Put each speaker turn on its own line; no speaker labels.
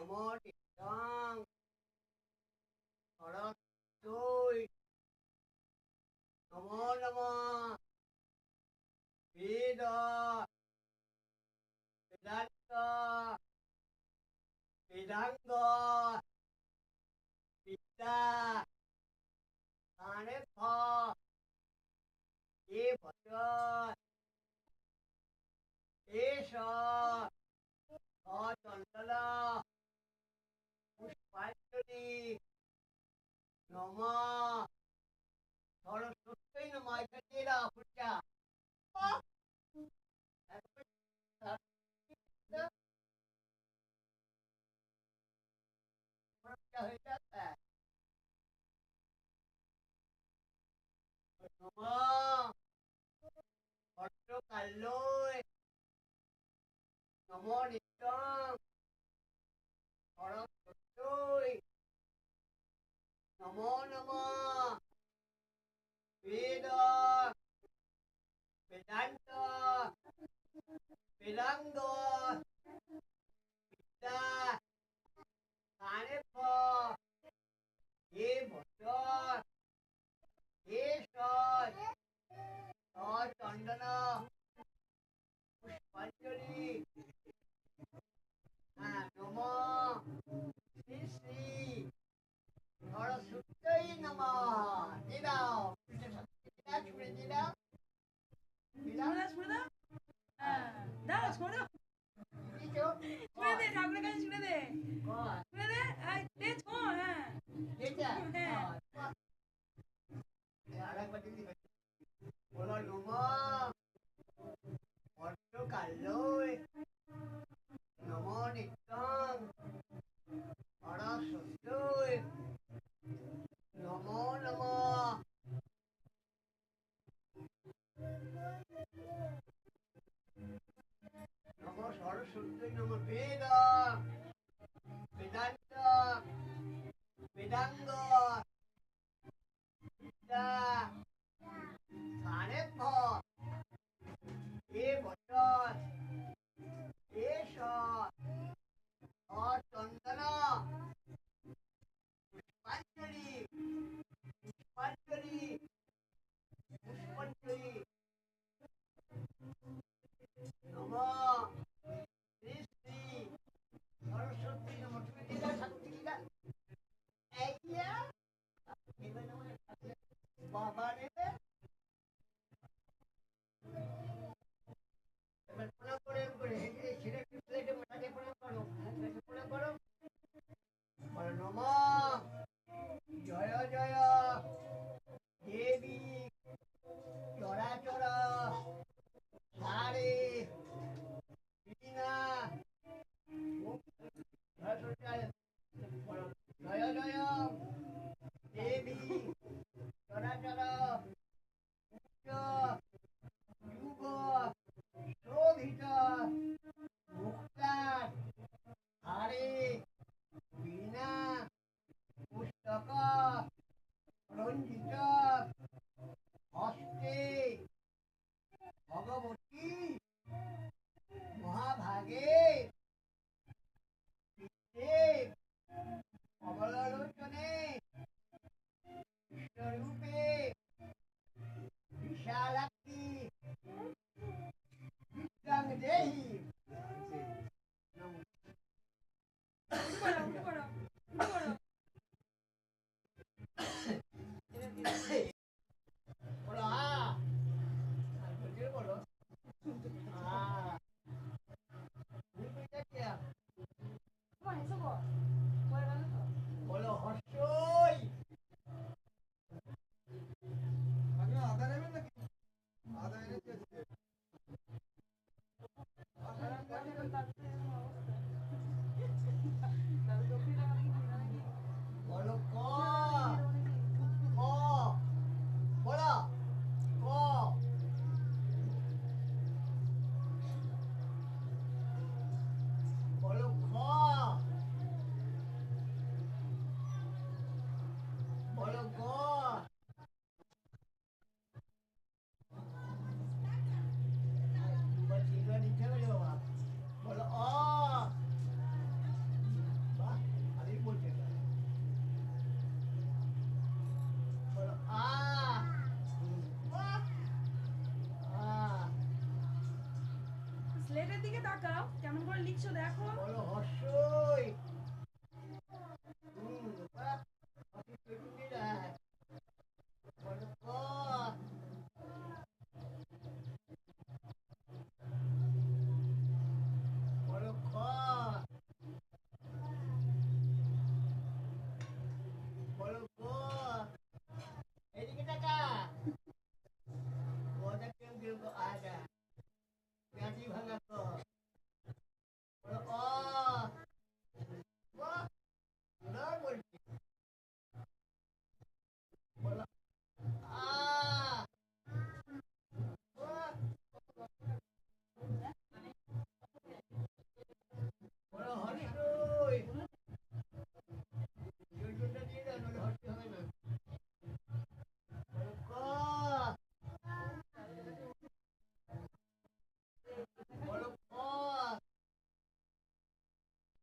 নমো নিত্যং সরস্বতী নমো নমঃ বেদ বেদান্ত বেদাঙ্গ বিদ্যা আনেফ এ বচন এষ অচন্দন পুষ্পাঞ্জলি নমঃ সরস্বতী নমঃ। এটা দিয়ে দাও ফুটটা। হয়ে যাচ্ছে নমঃ ভট্টকাল্যৈ নমো নিত্যং সরস্বতী নমো নমঃ বেদ বেদান্ত বেদাঙ্গ বিদ্যা আনেফ এ বচন এষ অচন্দন পুষ্পাঞ্জলি নমঃ শ্রী শ্রী সরস্বতী নমঃ। দিয়ে দাও ছুড়ে দিয়ে দাও
ছুড়ে দাও দাও ছুড়ে দাও
দিছো
ছুড়ে দে ঠাকুরের কাছে ছুড়ে দে
কর
ছুড়ে দে দে ছোঁড়
দিছা
হ্যাঁ
আরেকবার দিদি বলো নমঃ ভট্টকাল্যৈ নমো নিত্যং সরস্বতী নমো নমঃ নমো সরস্বতী নমো বেদ বেদান্ত বেদাঙ্গ বিদ্যা আনেফ এ বচন এষ অচন্দন পুষ্পাঞ্জলি পুষ্পাঞ্জলি পুষ্পাঞ্জলি নমঃ শ্রী শ্রী সরস্বতী নমঃ। তুমি দিদা শান্তি দিদা এইয়া এবার আমার বাবা নেবে এবার প্রণাম করে এই ছেড়ে প্লেটে মাথাকে প্রণাম করো প্রণাম করো বলো নমঃ জয় জয় দেবী চরাচর সারে বিনা জয় জয় দেবী চরাচর উচ্চ যুগ শোভিত মুক্তার হারে বিনা পুস্তক
দিচ্ছ দেখো।
বলো